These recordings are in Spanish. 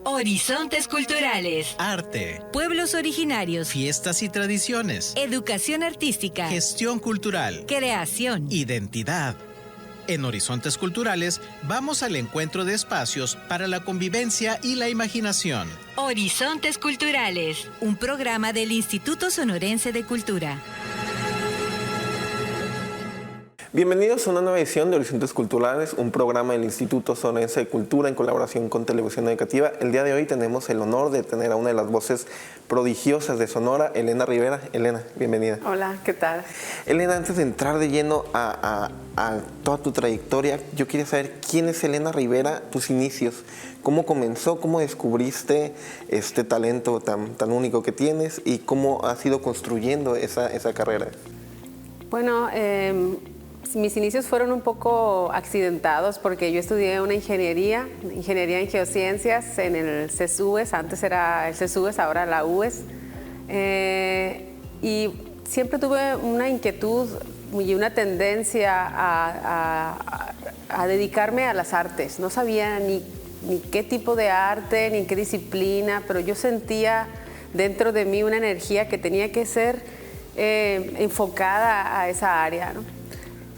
Horizontes culturales. Arte. Pueblos originarios. Fiestas y tradiciones. Educación artística. Gestión cultural. Creación. Identidad. En Horizontes Culturales vamos al encuentro de espacios para la convivencia y la imaginación. Horizontes culturales. Un programa del Instituto Sonorense de Cultura. Bienvenidos a una nueva edición de Horizontes Culturales, un programa del Instituto Sonorense de Cultura en colaboración con Televisión Educativa. El día de hoy tenemos el honor de tener a una de las voces prodigiosas de Sonora, Elena Rivera. Elena, bienvenida. Hola, ¿qué tal? Elena, antes de entrar de lleno a toda tu trayectoria, yo quería saber quién es Elena Rivera, tus inicios, cómo comenzó, cómo descubriste este talento tan único que tienes y cómo has ido construyendo esa carrera. Bueno, mis inicios fueron un poco accidentados porque yo estudié una ingeniería en geociencias en el CESUES, antes era el CESUES, ahora la UES, y siempre tuve una inquietud y una tendencia a dedicarme a las artes. No sabía ni qué tipo de arte, ni qué disciplina, pero yo sentía dentro de mí una energía que tenía que ser enfocada a esa área, ¿no?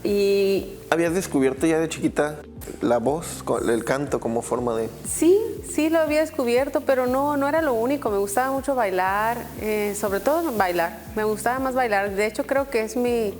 Y ¿habías descubierto ya de chiquita la voz, el canto como forma de...? Sí lo había descubierto, pero no era lo único. Me gustaba mucho bailar, sobre todo bailar. Me gustaba más bailar. De hecho, creo que es mi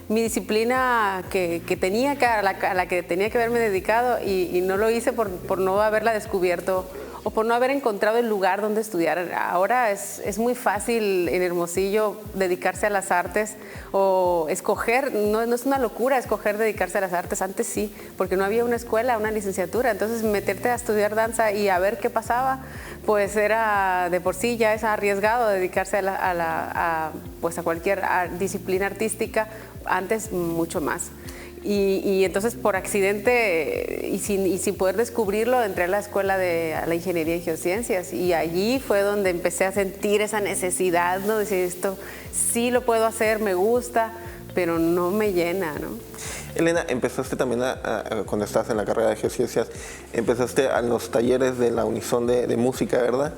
disciplina a la que tenía que haberme dedicado y no lo hice por no haberla descubierto o por no haber encontrado el lugar donde estudiar. Ahora es muy fácil en Hermosillo dedicarse a las artes o escoger, no es una locura escoger dedicarse a las artes, antes sí, porque no había una escuela, una licenciatura, entonces meterte a estudiar danza y a ver qué pasaba, pues era de por sí ya es arriesgado dedicarse a cualquier disciplina artística, antes mucho más. Y entonces por accidente y sin poder descubrirlo entré a la escuela a la ingeniería en geociencias y allí fue donde empecé a sentir esa necesidad, ¿no? Decir, esto sí lo puedo hacer, me gusta, pero no me llena, ¿no? Elena, empezaste también cuando estabas en la carrera de geociencias, empezaste a los talleres de la Unison de música, ¿verdad?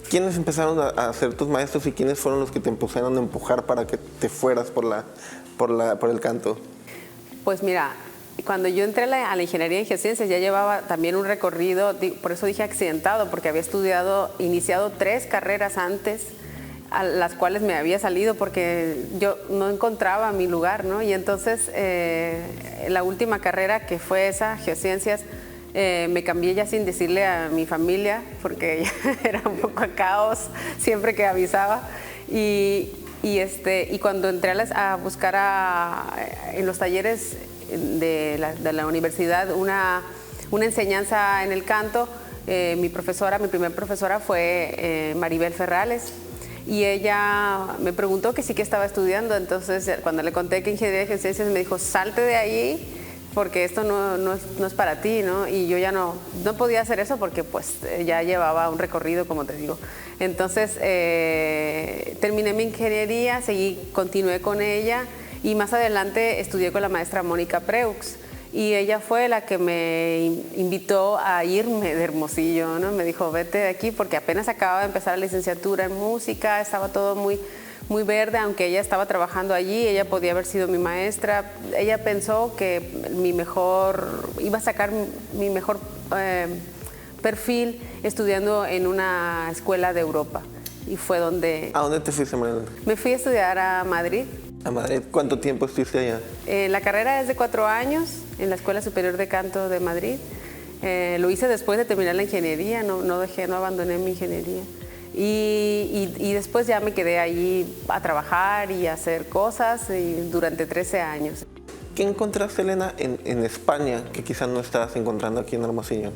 ¿Quiénes empezaron a ser tus maestros y quiénes fueron los que te empezaron a empujar para que te fueras por el canto? Pues mira, cuando yo entré a la ingeniería en geociencias ya llevaba también un recorrido, por eso dije accidentado, porque había iniciado 3 carreras antes, a las cuales me había salido porque yo no encontraba mi lugar, ¿no? Y entonces la última carrera, que fue esa, geociencias, me cambié ya sin decirle a mi familia, porque era un poco a caos siempre que avisaba. Y cuando entré a buscar en los talleres de la universidad una enseñanza en el canto, mi primer profesora fue Maribel Ferrales, y ella me preguntó que sí que estaba estudiando. Entonces cuando le conté que ingeniería de geociencias, me dijo, salte de ahí porque esto no es para ti, ¿no? Y yo ya no podía hacer eso porque pues ya llevaba un recorrido, como te digo. Entonces terminé mi ingeniería, continué con ella y más adelante estudié con la maestra Mónica Preux y ella fue la que me invitó a irme de Hermosillo, ¿no? Me dijo, vete de aquí porque apenas acababa de empezar la licenciatura en música, estaba todo muy verde, aunque ella estaba trabajando allí, ella podía haber sido mi maestra. Ella pensó que iba a sacar mi mejor perfil estudiando en una escuela de Europa. Y fue donde... ¿A dónde te fuiste, María? Me fui a estudiar a Madrid. ¿A Madrid? ¿Cuánto tiempo estuviste allá? La carrera es de 4 años en la Escuela Superior de Canto de Madrid. Lo hice después de terminar la ingeniería, no abandoné mi ingeniería. Y después ya me quedé ahí a trabajar y a hacer cosas durante 13 años. ¿Qué encontraste, Elena, en España que quizás no estabas encontrando aquí en Hermosillo?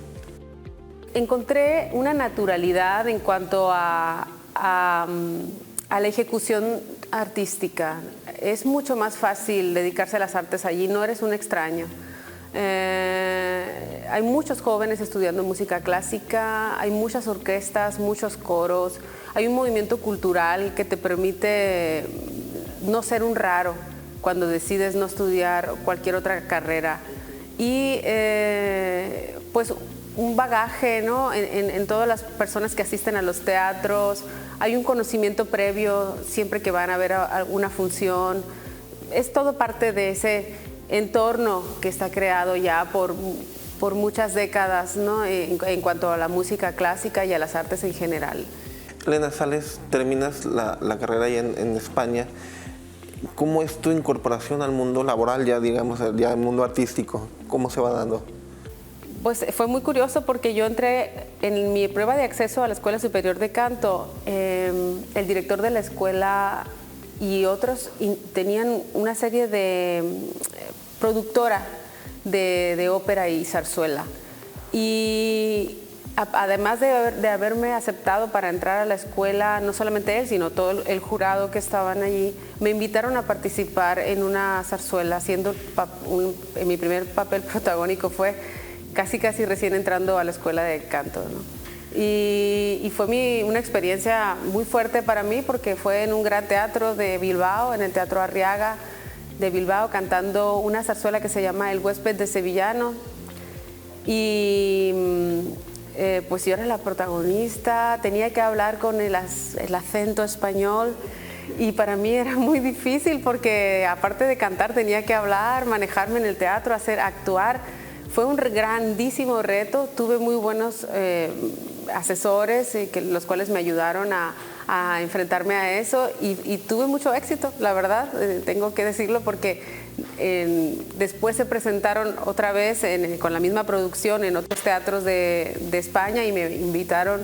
Encontré una naturalidad en cuanto a la ejecución artística. Es mucho más fácil dedicarse a las artes allí, no eres un extraño. Hay muchos jóvenes estudiando música clásica, hay muchas orquestas, muchos coros, hay un movimiento cultural que te permite no ser un raro cuando decides no estudiar cualquier otra carrera. Y pues un bagaje, ¿no? En todas las personas que asisten a los teatros. Hay un conocimiento previo siempre que van a ver alguna función. Es todo parte de ese entorno que está creado ya por muchas décadas, ¿no? En cuanto a la música clásica y a las artes en general. Elena, terminas la carrera ahí en España. ¿Cómo es tu incorporación al mundo laboral, ya digamos, ya al mundo artístico? ¿Cómo se va dando? Pues fue muy curioso porque yo entré en mi prueba de acceso a la Escuela Superior de Canto. El director de la escuela y otros tenían una serie de productora de ópera y zarzuela. Y además de haberme aceptado para entrar a la escuela, no solamente él, sino todo el jurado que estaban allí, me invitaron a participar en una zarzuela, mi primer papel protagónico fue casi recién entrando a la escuela de canto, ¿no? Y fue una experiencia muy fuerte para mí porque fue en un gran teatro de Bilbao, en el Teatro Arriaga de Bilbao, cantando una zarzuela que se llama El huésped de Sevillano. Y pues yo era la protagonista, tenía que hablar con el acento español y para mí era muy difícil porque aparte de cantar tenía que hablar, manejarme en el teatro, actuar. Fue un grandísimo reto, tuve muy buenos asesores los cuales me ayudaron a enfrentarme a eso y tuve mucho éxito, la verdad, tengo que decirlo porque después se presentaron otra vez con la misma producción en otros teatros de España y me invitaron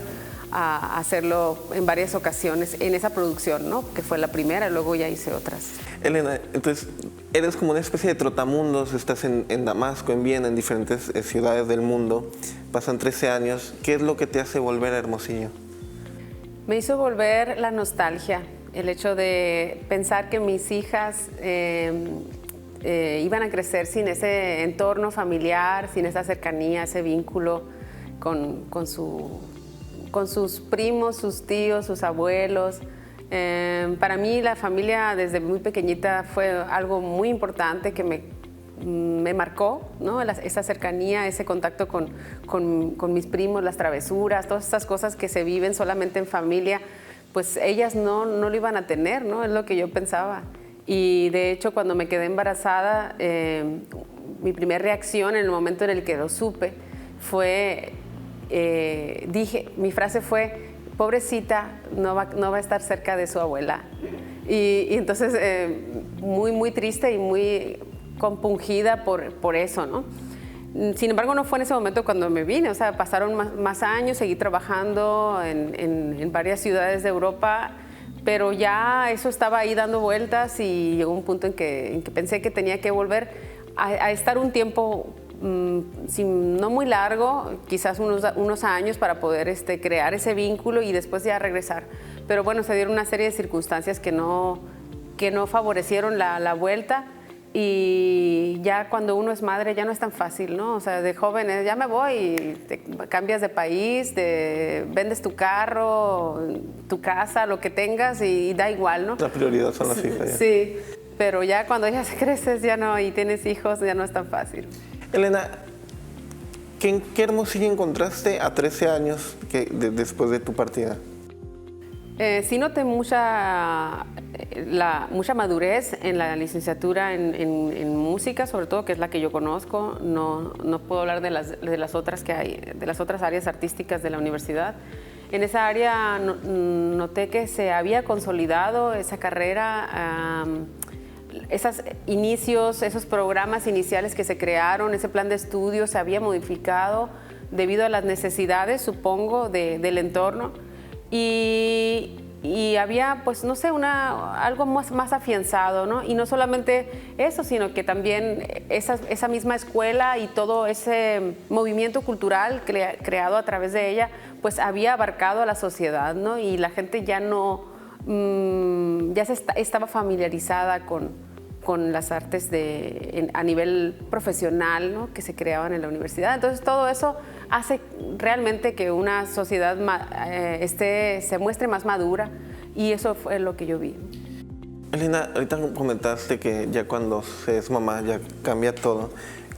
a hacerlo en varias ocasiones en esa producción, ¿no? Que fue la primera, luego ya hice otras. Elena, entonces eres como una especie de trotamundos, estás en Damasco, en Viena, en diferentes ciudades del mundo, pasan 13 años. ¿Qué es lo que te hace volver a Hermosillo? Me hizo volver la nostalgia, el hecho de pensar que mis hijas iban a crecer sin ese entorno familiar, sin esa cercanía, ese vínculo con sus primos, sus tíos, sus abuelos. Para mí la familia desde muy pequeñita fue algo muy importante que me marcó, ¿no? Esa cercanía, ese contacto con mis primos, las travesuras, todas estas cosas que se viven solamente en familia, pues ellas no lo iban a tener, ¿no? Es lo que yo pensaba. Y de hecho cuando me quedé embarazada, mi primera reacción en el momento en el que lo supe fue, mi frase fue, pobrecita, no va a estar cerca de su abuela. Y entonces muy, muy triste y muy compungida por eso, ¿no? Sin embargo, no fue en ese momento cuando me vine, o sea, pasaron más años, seguí trabajando en varias ciudades de Europa, pero ya eso estaba ahí dando vueltas y llegó un punto en que pensé que tenía que volver a estar un tiempo no muy largo, quizás unos años para poder crear ese vínculo y después ya regresar. Pero bueno, se dieron una serie de circunstancias que no favorecieron la vuelta y ya cuando uno es madre ya no es tan fácil, ¿no? O sea, de jóvenes ya me voy y te cambias de país, vendes tu carro, tu casa, lo que tengas y da igual, ¿no? La prioridad son las hijas. Ya. Sí, pero ya cuando ya creces ya no y tienes hijos ya no es tan fácil. Elena, ¿qué Hermosillo encontraste a 13 años después de tu partida? Sí noté mucha madurez en la licenciatura en música, sobre todo, que es la que yo conozco. No puedo hablar de las otras que hay, de las otras áreas artísticas de la universidad. En esa área noté que se había consolidado esa carrera, esos inicios, esos programas iniciales que se crearon, ese plan de estudio se había modificado debido a las necesidades, supongo, del entorno. Y había, pues, no sé, algo más afianzado, ¿no? Y no solamente eso, sino que también esa misma escuela y todo ese movimiento cultural creado a través de ella, pues había abarcado a la sociedad, ¿no? Y la gente ya estaba familiarizada con las artes a nivel profesional, ¿no? Que se creaban en la universidad. Entonces todo eso hace realmente que una sociedad se muestre más madura y eso fue lo que yo vi. Elena, ahorita comentaste que ya cuando se es mamá ya cambia todo.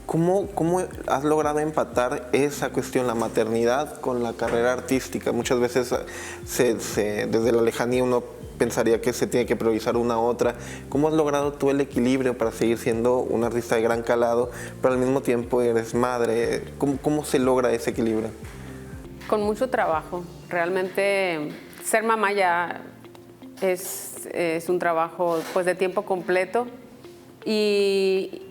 ¿Cómo has logrado empatar esa cuestión, la maternidad, con la carrera artística? Muchas veces desde la lejanía uno pensaría que se tiene que priorizar una u otra. ¿Cómo has logrado tú el equilibrio para seguir siendo un artista de gran calado, pero al mismo tiempo eres madre? ¿Cómo se logra ese equilibrio? Con mucho trabajo. Realmente ser mamá ya es un trabajo pues de tiempo completo y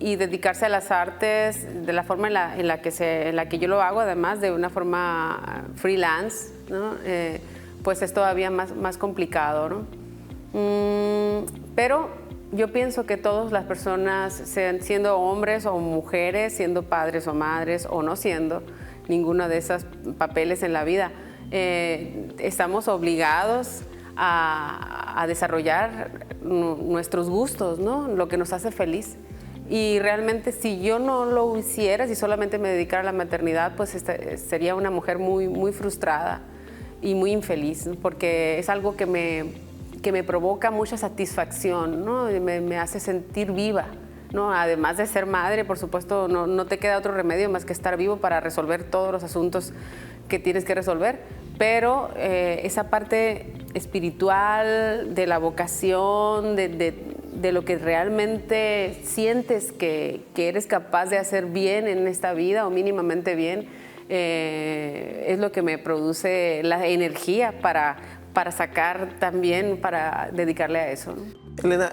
dedicarse a las artes de la forma en la que yo lo hago, además de una forma freelance, ¿no? Pues es todavía más complicado, ¿no? Pero yo pienso que todas las personas, siendo hombres o mujeres, siendo padres o madres o no siendo ninguno de esos papeles en la vida, estamos obligados a desarrollar nuestros gustos, ¿no? Lo que nos hace feliz. Y realmente si yo no lo hiciera, si solamente me dedicara a la maternidad, pues sería una mujer muy frustrada y muy infeliz, ¿no? Porque es algo que me provoca mucha satisfacción, ¿no? Me hace sentir viva, ¿no? Además de ser madre, por supuesto, no te queda otro remedio más que estar vivo para resolver todos los asuntos que tienes que resolver, pero esa parte espiritual de la vocación, de lo que realmente sientes que eres capaz de hacer bien en esta vida o mínimamente bien, es lo que me produce la energía para sacar también, para dedicarle a eso, ¿no? Elena,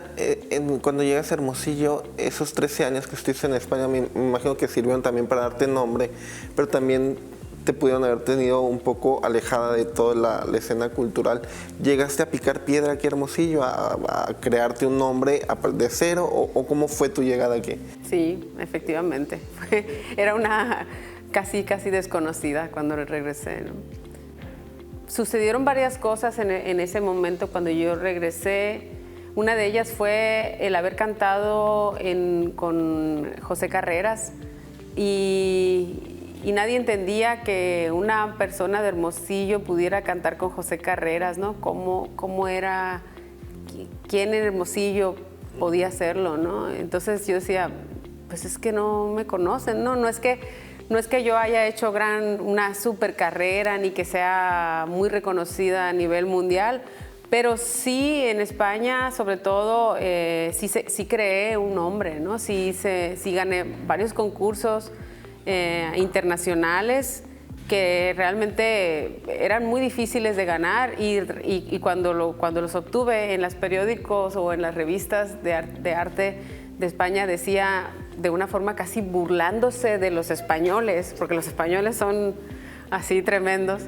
cuando llegas a Hermosillo, esos 13 años que estuviste en España, me imagino que sirvieron también para darte nombre, pero también te pudieron haber tenido un poco alejada de toda la escena cultural. ¿Llegaste a picar piedra aquí a Hermosillo, a crearte un nombre de cero, o cómo fue tu llegada aquí? Sí, efectivamente. Era una casi desconocida cuando regresé, ¿no? Sucedieron varias cosas en ese momento cuando yo regresé. Una de ellas fue el haber cantado con José Carreras y nadie entendía que una persona de Hermosillo pudiera cantar con José Carreras, ¿no? ¿Cómo era? ¿Quién en Hermosillo podía hacerlo, no? Entonces yo decía, pues es que no me conocen, ¿no? No es que yo haya hecho una super carrera ni que sea muy reconocida a nivel mundial, pero sí en España, sobre todo, sí creé un nombre, ¿no? Sí gané varios concursos internacionales que realmente eran muy difíciles de ganar y cuando los obtuve en los periódicos o en las revistas de arte de España decía de una forma casi burlándose de los españoles, porque los españoles son así tremendos,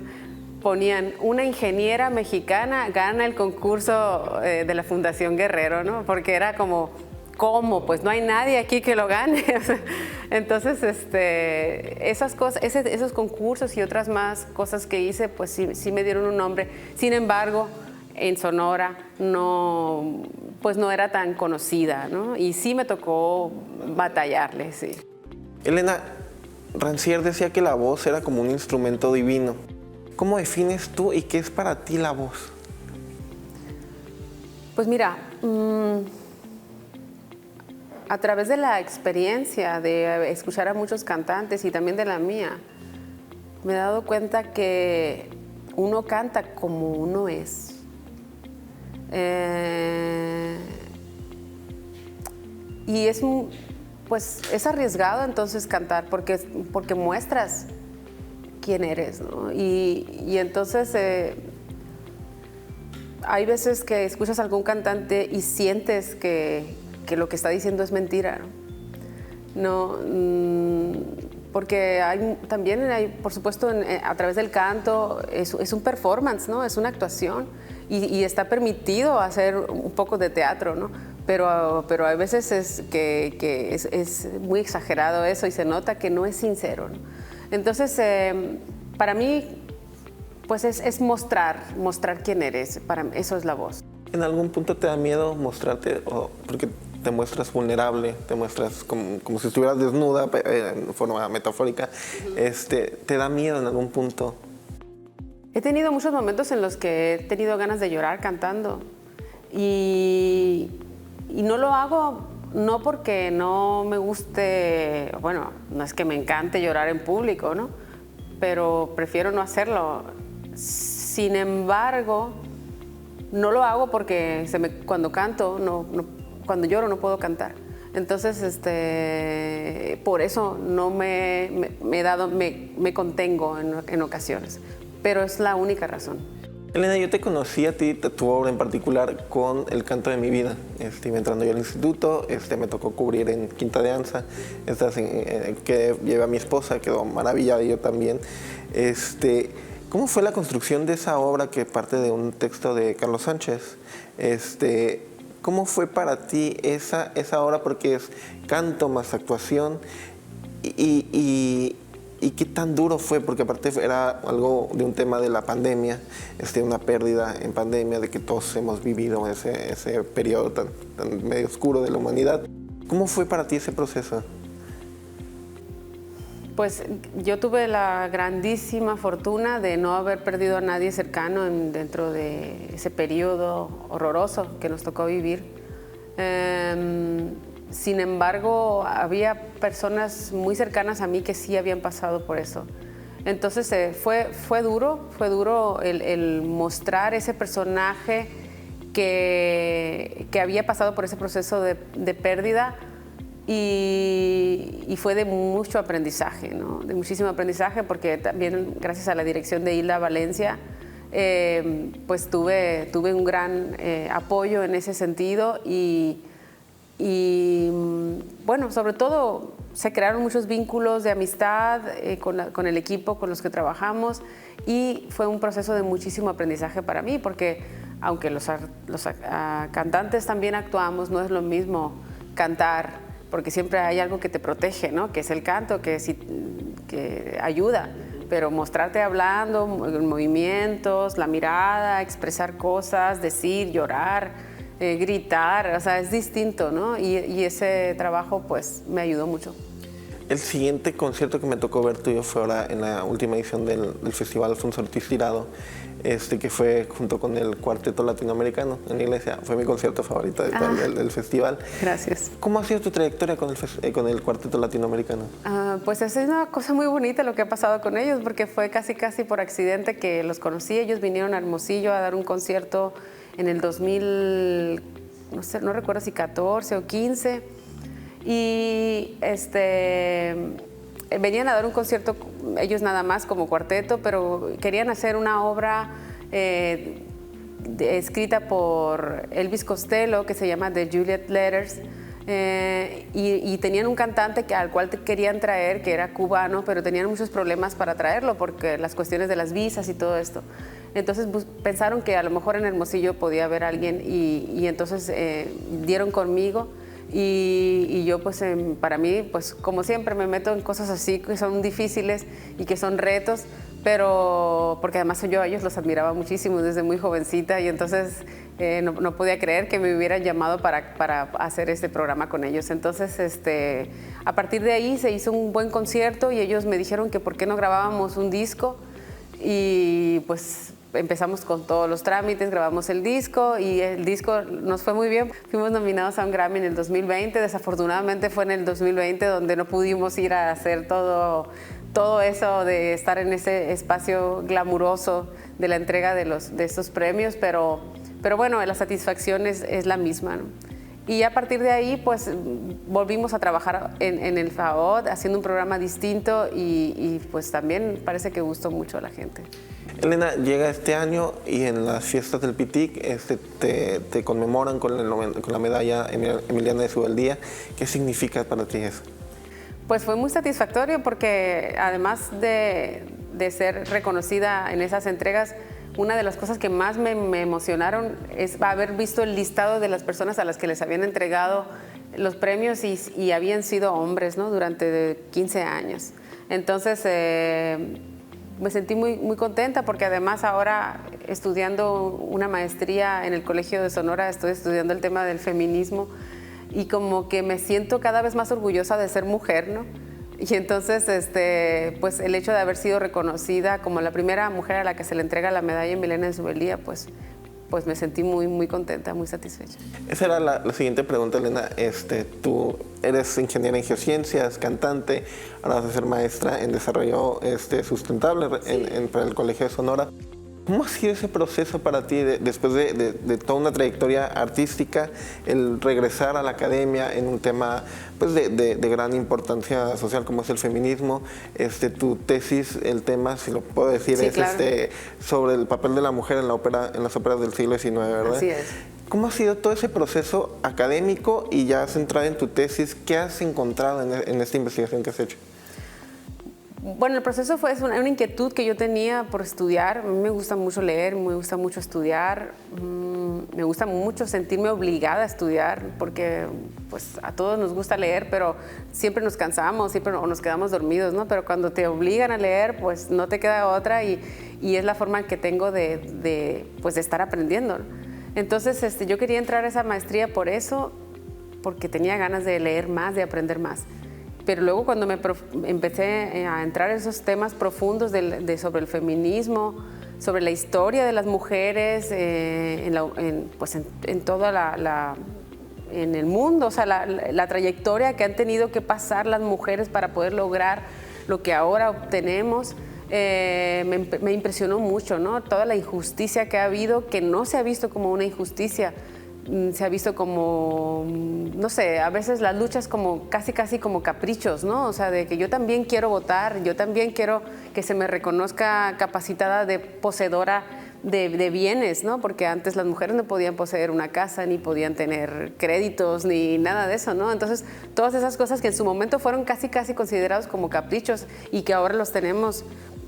ponían una ingeniera mexicana gana el concurso de la Fundación Guerrero, ¿no? Porque era como, ¿cómo? Pues no hay nadie aquí que lo gane. Entonces, esas cosas, esos concursos y otras más cosas que hice, pues sí me dieron un nombre. Sin embargo, en Sonora pues no era tan conocida, ¿no? Y sí me tocó batallarle, sí. Elena, Rancière decía que la voz era como un instrumento divino. ¿Cómo defines tú y qué es para ti la voz? Pues mira, a través de la experiencia de escuchar a muchos cantantes y también de la mía, me he dado cuenta que uno canta como uno es. Y es arriesgado entonces cantar porque muestras quién eres, ¿no? Y entonces hay veces que escuchas a algún cantante y sientes que lo que está diciendo es mentira, ¿no? Porque también hay, por supuesto, a través del canto, es un performance, ¿no? Es una actuación y está permitido hacer un poco de teatro, ¿no? Pero hay veces es muy exagerado eso y se nota que no es sincero, ¿no? Entonces, para mí, pues es mostrar quién eres. Eso es la voz. ¿En algún punto te da miedo mostrarte? Porque te muestras vulnerable, te muestras como si estuvieras desnuda, en forma metafórica. ¿Te da miedo en algún punto? He tenido muchos momentos en los que he tenido ganas de llorar cantando. Y no lo hago no porque no me guste, bueno, no es que me encante llorar en público, ¿no? Pero prefiero no hacerlo. Sin embargo, no lo hago porque cuando canto, cuando lloro no puedo cantar. Entonces, por eso no me contengo en ocasiones, pero es la única razón. Elena, yo te conocí a ti, tu obra en particular, con El canto de mi vida. Iba entrando yo al instituto, me tocó cubrir en Quinta de Anza, que llevé a mi esposa, quedó maravillada y yo también. ¿Cómo fue la construcción de esa obra que parte de un texto de Carlos Sánchez? ¿Cómo fue para ti esa obra? Porque es canto más actuación y qué tan duro fue, porque aparte era algo de un tema de la pandemia, una pérdida en pandemia, de que todos hemos vivido ese periodo tan medio oscuro de la humanidad. ¿Cómo fue para ti ese proceso? Pues yo tuve la grandísima fortuna de no haber perdido a nadie cercano dentro de ese periodo horroroso que nos tocó vivir. Sin embargo, había personas muy cercanas a mí que sí habían pasado por eso. Entonces fue duro el mostrar ese personaje que había pasado por ese proceso de pérdida. Y fue de mucho aprendizaje, ¿no? De muchísimo aprendizaje, porque también gracias a la dirección de Hilda Valencia, pues tuve un gran apoyo en ese sentido y bueno, sobre todo se crearon muchos vínculos de amistad con el equipo con los que trabajamos, y fue un proceso de muchísimo aprendizaje para mí, porque aunque los cantantes también actuamos, no es lo mismo cantar, porque siempre hay algo que te protege, ¿no? Que es el canto, que ayuda, pero mostrarte hablando, movimientos, la mirada, expresar cosas, decir, llorar, gritar, o sea, es distinto, ¿no? Y ese trabajo pues me ayudó mucho. El siguiente concierto que me tocó ver tuyo fue ahora en la última edición del Festival Alfonso Ortiz Tirado, que fue junto con el Cuarteto Latinoamericano en la iglesia. Fue mi concierto favorito de todo del festival. Gracias. ¿Cómo ha sido tu trayectoria con el Cuarteto Latinoamericano? Pues es una cosa muy bonita lo que ha pasado con ellos, porque fue casi por accidente que los conocí. Ellos vinieron a Hermosillo a dar un concierto en el 2000, no recuerdo si 14 o 15, y venían a dar un concierto ellos nada más como cuarteto, pero querían hacer una obra escrita por Elvis Costello que se llama The Juliet Letters, y tenían un cantante al cual querían traer, que era cubano, pero tenían muchos problemas para traerlo porque las cuestiones de las visas y todo esto. Entonces pensaron que a lo mejor en Hermosillo podía haber alguien, y entonces dieron conmigo. Y yo pues para mí, pues como siempre me meto en cosas así que son difíciles y que son retos, pero porque además yo a ellos los admiraba muchísimo desde muy jovencita, y entonces no podía creer que me hubieran llamado para hacer este programa con ellos. Entonces a partir de ahí se hizo un buen concierto y ellos me dijeron que por qué no grabábamos un disco, y pues empezamos con todos los trámites, grabamos el disco y el disco nos fue muy bien. Fuimos nominados a un Grammy en el 2020, desafortunadamente fue en el 2020 donde no pudimos ir a hacer todo eso de estar en ese espacio glamuroso de la entrega de estos premios, pero bueno, la satisfacción es la misma, ¿no? Y a partir de ahí, pues volvimos a trabajar en el FAOD, haciendo un programa distinto, y pues también parece que gustó mucho a la gente. Elena, llega este año y en las fiestas del PITIC te conmemoran con la medalla Emiliana de Subeldía. ¿Qué significa para ti eso? Pues fue muy satisfactorio porque además de ser reconocida en esas entregas, una de las cosas que más me emocionaron es haber visto el listado de las personas a las que les habían entregado los premios y habían sido hombres, ¿no? Durante 15 años. Entonces me sentí muy, muy contenta porque además ahora estudiando una maestría en el Colegio de Sonora estoy estudiando el tema del feminismo y como que me siento cada vez más orgullosa de ser mujer, ¿no? Y entonces, pues el hecho de haber sido reconocida como la primera mujer a la que se le entrega la medalla Emiliana de Subeldía, pues pues me sentí muy, muy contenta, muy satisfecha. Esa era la siguiente pregunta, Elena. Tú eres ingeniera en geociencias, cantante, ahora vas a ser maestra en desarrollo sustentable para el Colegio de Sonora. ¿Cómo ha sido ese proceso para ti después de toda una trayectoria artística, el regresar a la academia en un tema pues, de gran importancia social como es el feminismo? Tu tesis, el tema, si lo puedo decir, sí, es claro. sobre el papel de la mujer en las óperas del siglo XIX, ¿verdad? Así es. ¿Cómo ha sido todo ese proceso académico y ya centrado en tu tesis? ¿Qué has encontrado en esta investigación que has hecho? Bueno, el proceso fue una inquietud que yo tenía por estudiar. A mí me gusta mucho leer, me gusta mucho estudiar, me gusta mucho sentirme obligada a estudiar, porque pues a todos nos gusta leer, pero siempre nos cansamos, siempre nos quedamos dormidos, ¿no? Pero cuando te obligan a leer, pues no te queda otra y es la forma que tengo de estar aprendiendo, ¿no? Entonces yo quería entrar a esa maestría por eso, porque tenía ganas de leer más, de aprender más. Pero luego cuando empecé a entrar en esos temas profundos sobre el feminismo, sobre la historia de las mujeres en el mundo, o sea, la trayectoria que han tenido que pasar las mujeres para poder lograr lo que ahora obtenemos, me impresionó mucho, ¿no? Toda la injusticia que ha habido, que no se ha visto como una injusticia, se ha visto como, no sé, a veces las luchas como casi como caprichos, ¿no? O sea, de que yo también quiero votar, yo también quiero que se me reconozca capacitada de poseedora de bienes, ¿no? Porque antes las mujeres no podían poseer una casa, ni podían tener créditos, ni nada de eso, ¿no? Entonces, todas esas cosas que en su momento fueron casi considerados como caprichos y que ahora los tenemos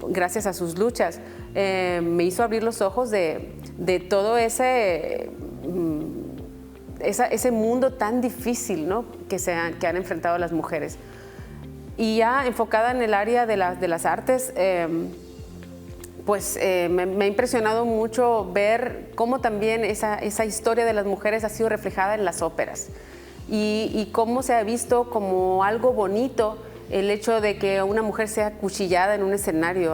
gracias a sus luchas, me hizo abrir los ojos de todo ese mundo tan difícil, ¿no? que han enfrentado las mujeres. Y ya enfocada en el área de las artes, me ha impresionado mucho ver cómo también esa historia de las mujeres ha sido reflejada en las óperas y cómo se ha visto como algo bonito el hecho de que una mujer sea acuchillada en un escenario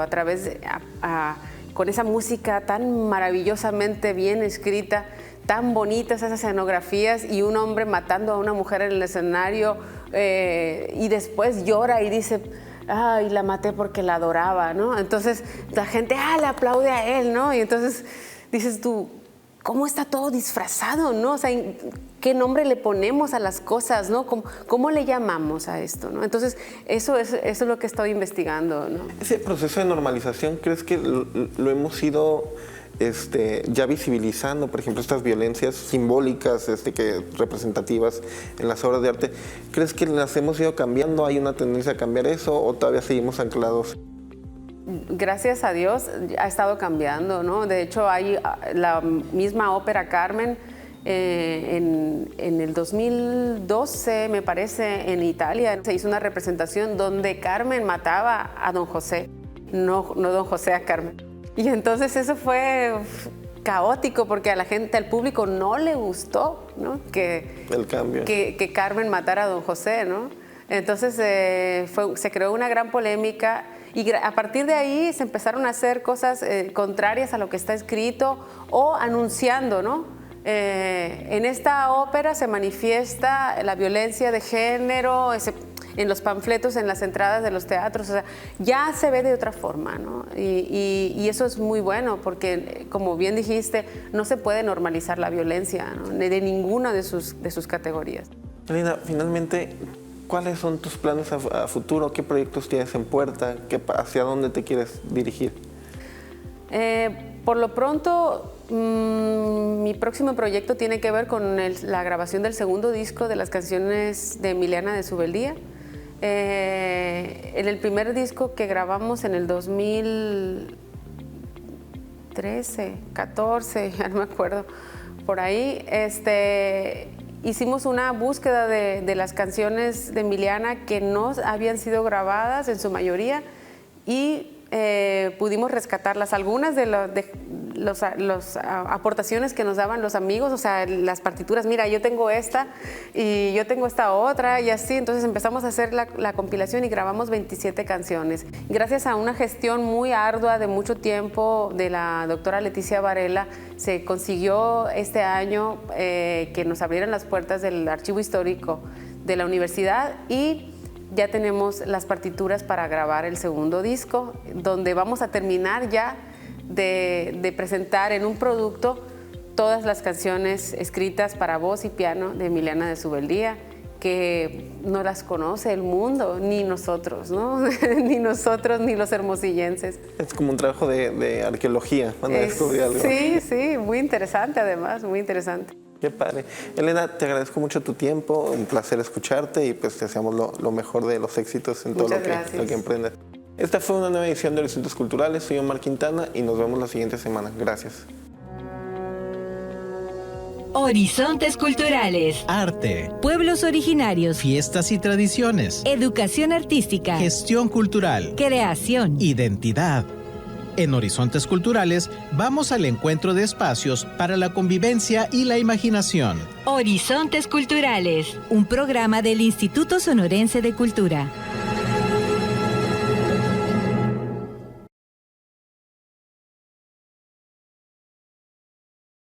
con esa música tan maravillosamente bien escrita, tan bonitas esas escenografías y un hombre matando a una mujer en el escenario y después llora y dice, ay, la maté porque la adoraba, ¿no? Entonces la gente, le aplaude a él, ¿no? Y entonces dices tú, ¿cómo está todo disfrazado, no? O sea, ¿qué nombre le ponemos a las cosas, no? ¿Cómo le llamamos a esto, no? Entonces, eso es lo que estoy investigando, ¿no? Ese proceso de normalización, ¿crees que lo hemos ido ya visibilizando? Por ejemplo, estas violencias simbólicas representativas en las obras de arte, ¿crees que las hemos ido cambiando? ¿Hay una tendencia a cambiar eso o todavía seguimos anclados? Gracias a Dios ha estado cambiando, ¿no? De hecho, hay la misma ópera Carmen en el 2012, me parece, en Italia, se hizo una representación donde Carmen mataba a Don José, no Don José a Carmen. Y entonces eso fue caótico porque a la gente, al público no le gustó, ¿no? El cambio. Que Carmen matara a Don José, ¿no? Entonces se creó una gran polémica. Y a partir de ahí se empezaron a hacer cosas contrarias a lo que está escrito o anunciando, ¿no? En esta ópera se manifiesta la violencia de género en los panfletos, en las entradas de los teatros, o sea, ya se ve de otra forma, ¿no? Y eso es muy bueno porque, como bien dijiste, no se puede normalizar la violencia, ¿no? De ninguna de sus categorías. Elena, finalmente, ¿cuáles son tus planes a futuro? ¿Qué proyectos tienes en puerta? ¿Hacia dónde te quieres dirigir? Por lo pronto, mi próximo proyecto tiene que ver con la grabación del segundo disco de las canciones de Emiliana de Subeldía. En el primer disco que grabamos en el 2013, 14, ya no me acuerdo, por ahí, hicimos una búsqueda de las canciones de Emiliana que no habían sido grabadas en su mayoría y pudimos rescatarlas. Algunas de las aportaciones que nos daban los amigos, o sea, las partituras, mira, yo tengo esta y yo tengo esta otra y así, entonces empezamos a hacer la compilación y grabamos 27 canciones. Gracias a una gestión muy ardua de mucho tiempo de la doctora Leticia Varela, se consiguió este año que nos abrieran las puertas del archivo histórico de la universidad y ya tenemos las partituras para grabar el segundo disco, donde vamos a terminar ya de presentar en un producto todas las canciones escritas para voz y piano de Emiliana de Subeldía, que no las conoce el mundo, ni nosotros, ¿no? Ni nosotros, ni los hermosillenses. Es como un trabajo de arqueología, van a descubrir algo. Sí, sí, muy interesante además, muy interesante. Qué padre. Elena, te agradezco mucho tu tiempo, un placer escucharte y pues te deseamos lo mejor de los éxitos en todo lo que emprendas. Esta fue una nueva edición de Horizontes Culturales, soy Omar Quintana y nos vemos la siguiente semana. Gracias. Horizontes Culturales. Arte, Pueblos originarios. fiestas y tradiciones, Educación artística. gestión cultural, Creación. identidad. En Horizontes Culturales vamos al encuentro de espacios para la convivencia y la imaginación. Horizontes Culturales. Un programa del Instituto Sonorense de Cultura.